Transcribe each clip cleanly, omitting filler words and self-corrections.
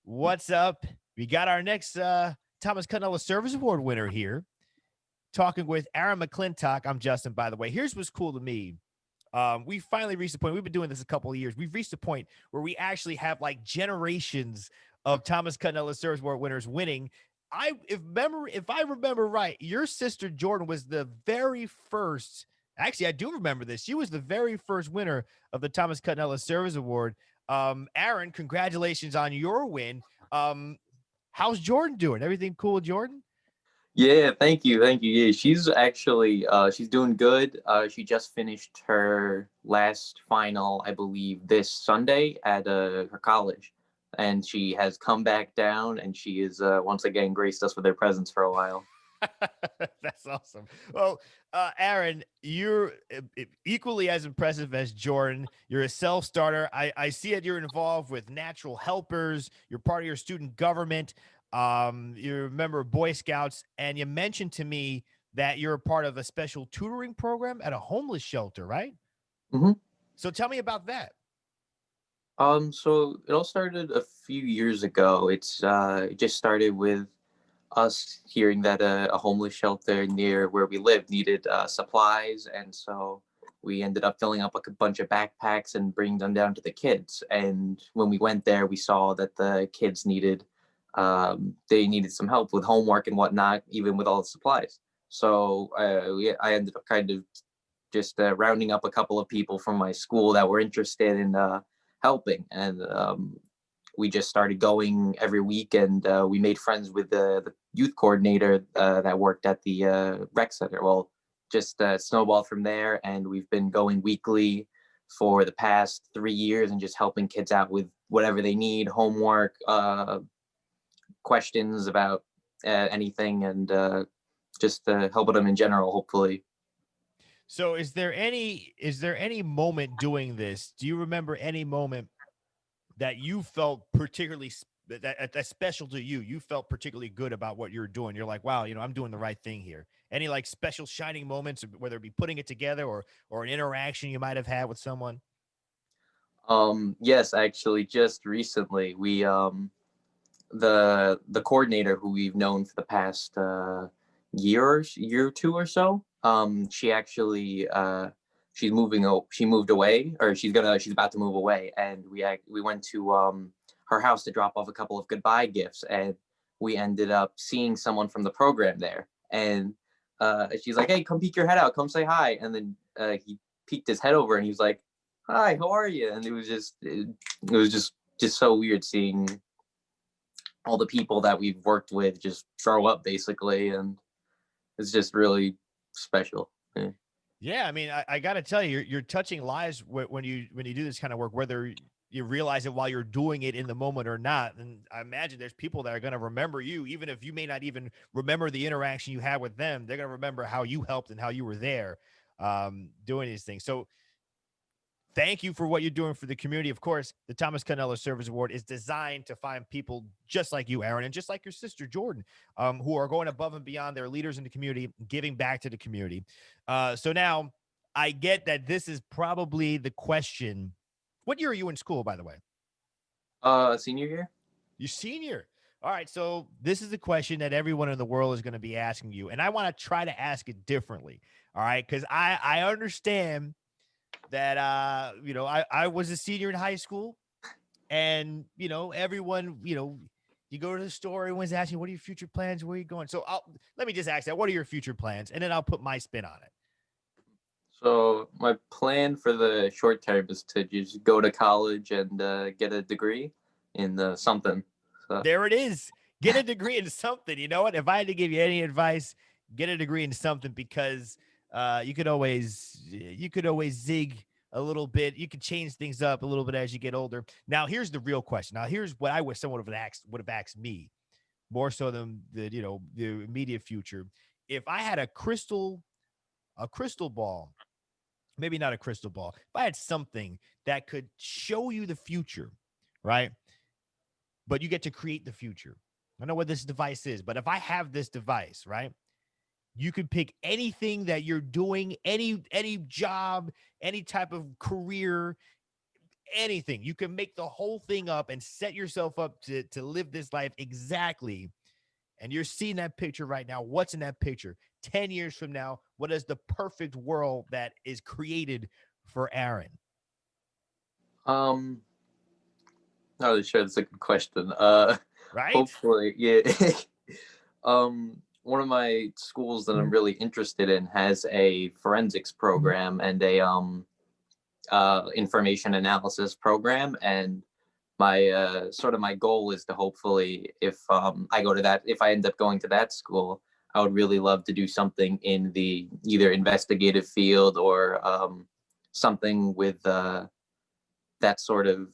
What's up? We got our next Thomas Cutinella Service Award winner here, talking with Aaron Mcclintock. I'm Justin, by the way. Here's what's cool to me. We finally reached the point. We've been doing this a couple of years. We've reached a point where we actually have like generations of Thomas Cutinella Service Award winners winning. If I remember right, your sister Jordan was the very first. Actually, I do remember this. She was the very first winner of the Thomas Cutinella Service Award. Aaron, congratulations on your win. How's Jordan doing? Everything cool with Jordan? Yeah, thank you. Yeah, she's actually she's doing good. She just finished her last final, I believe, this Sunday at her college, and she has come back down, and she is once again graced us with her presence for a while. That's awesome. Well, Aaron, you're equally as impressive as Jordan. You're a self starter. I see it. You're involved with natural helpers. You're part of your student government. You're a member of Boy Scouts, and you mentioned to me that you're a part of a special tutoring program at a homeless shelter, right? hmm So tell me about that. So it all started a few years ago. It just started with us hearing that a homeless shelter near where we live needed supplies, and so we ended up filling up like a bunch of backpacks and bringing them down to the kids. And when we went there, we saw that the kids needed they needed some help with homework and whatnot, even with all the supplies. So I ended up kind of just rounding up a couple of people from my school that were interested in helping, and we just started going every week, and we made friends with the youth coordinator that worked at the rec center. Well, just snowballed from there, and we've been going weekly for the past 3 years and just helping kids out with whatever they need, homework, questions about anything, and just helping them in general, hopefully. So is there any moment doing this? Do you remember any moment that you felt particularly that's special to you? You felt particularly good about what you're doing. You're like, wow, I'm doing the right thing here. Any like special shining moments, whether it be putting it together or an interaction you might have had with someone? Yes, actually, just recently we the coordinator who we've known for the past year or two or so. She actually she moved away, or she's about to move away, and we went to her house to drop off a couple of goodbye gifts, and we ended up seeing someone from the program there, and she's like, "Hey, come peek your head out, come say hi," and then he peeked his head over, and he was like, "Hi, how are you?" And it was just so weird seeing all the people that we've worked with just grow up basically, and it's just really special. Yeah. Yeah, I mean, I got to tell you, you're touching lives when you do this kind of work, whether you realize it while you're doing it in the moment or not. And I imagine there's people that are going to remember you, even if you may not even remember the interaction you had with them. They're going to remember how you helped and how you were there doing these things. So thank you for what you're doing for the community. Of course, the Thomas Cutinella Service Award is designed to find people just like you, Aaron, and just like your sister, Jordan, who are going above and beyond. Their leaders in the community, giving back to the community. So now I get that this is probably the question. What year are you in school, by the way? Senior year. You senior. All right. So this is the question that everyone in the world is going to be asking you. And I want to try to ask it differently. All right. Because I understand that I was a senior in high school, and everyone, you go to the store, everyone's asking, what are your future plans, where are you going? So let me just ask that, what are your future plans, and then I'll put my spin on it. So my plan for the short term is to just go to college and get a degree in something. So There it is. Get a degree in something. You know what, if I had to give you any advice, get a degree in something, because you could always zig a little bit. You could change things up a little bit as you get older. Now here's the real question. Now here's what I wish someone would have asked me, more so than the immediate future. If I had a crystal ball, maybe not a crystal ball, if I had something that could show you the future, right? But you get to create the future. I don't know what this device is, but if I have this device, right? You could pick anything that you're doing, any job, any type of career, anything. You can make the whole thing up and set yourself up to live this life exactly. And you're seeing that picture right now. What's in that picture? 10 years from now, what is the perfect world that is created for Aaron? Um, Not really sure. That's a good question. Right? Hopefully, yeah. One of my schools that I'm really interested in has a forensics program and a information analysis program, and my sort of my goal is to hopefully, if I go to that, if I end up going to that school, I would really love to do something in the either investigative field or something with that sort of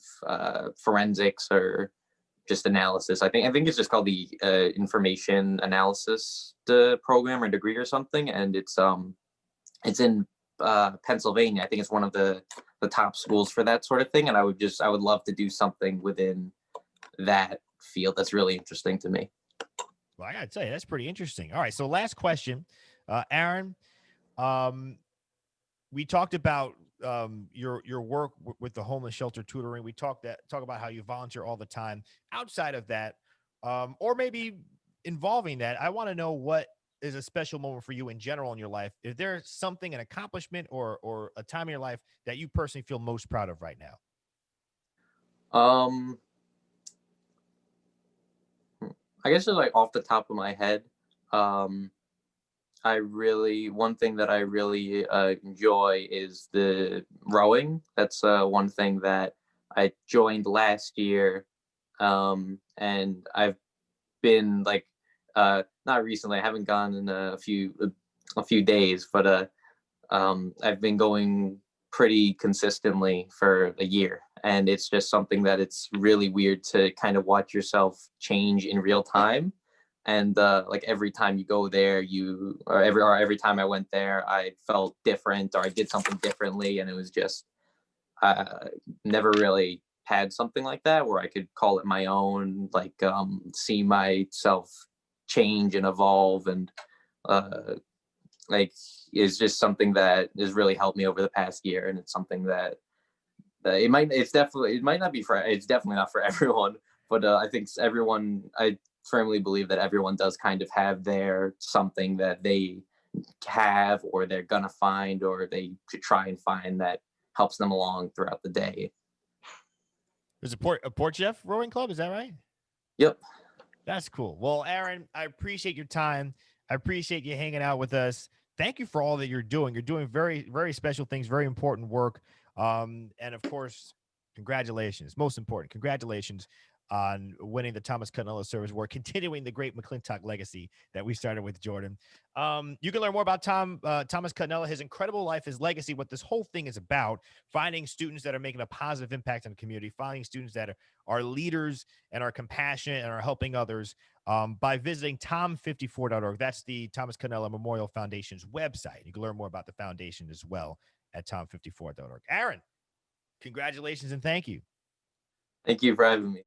forensics or just analysis. I think it's just called the information analysis program or degree or something, and it's in Pennsylvania. I think it's one of the top schools for that sort of thing, and I would love to do something within that field. That's really interesting to me. Well, I got to tell you, that's pretty interesting. All right. So, last question, Aaron. Um, we talked about your work with the homeless shelter tutoring. We talk about how you volunteer all the time. Outside of that, or maybe involving that, I want to know what is a special moment for you in general in your life. Is there something, an accomplishment, or a time in your life that you personally feel most proud of right now? Um, I guess just like off the top of my head, um, one thing that I really enjoy is the rowing. That's one thing that I joined last year, and I've been like not recently. I haven't gone in a few days, but I've been going pretty consistently for a year, and it's just something that it's really weird to kind of watch yourself change in real time. And like every time you go there, or every time I went there, I felt different, or I did something differently, and it was just uh, never really had something like that where I could call it my own, like see myself change and evolve, and uh, like is just something that has really helped me over the past year, and it's something that it might not be for it's definitely not for everyone, but I think I firmly believe that everyone does kind of have their something that they have or they're gonna find or they should try and find that helps them along throughout the day. There's a Port Jeff rowing club. Is that right? Yep. That's cool. Well, Aaron, I appreciate your time. I appreciate you hanging out with us. Thank you for all that you're doing. You're doing very, very special things, very important work. And of course, congratulations. Most important, congratulations on winning the Thomas Cutinella Service Award, continuing the great Mcclintock legacy that we started with Jordan. You can learn more about Thomas Cutinella, his incredible life, his legacy, what this whole thing is about, finding students that are making a positive impact on the community, finding students that are leaders and are compassionate and are helping others by visiting tom54.org. That's the Thomas Cutinella Memorial Foundation's website. You can learn more about the foundation as well at tom54.org. Aaron, congratulations and thank you. Thank you for having me.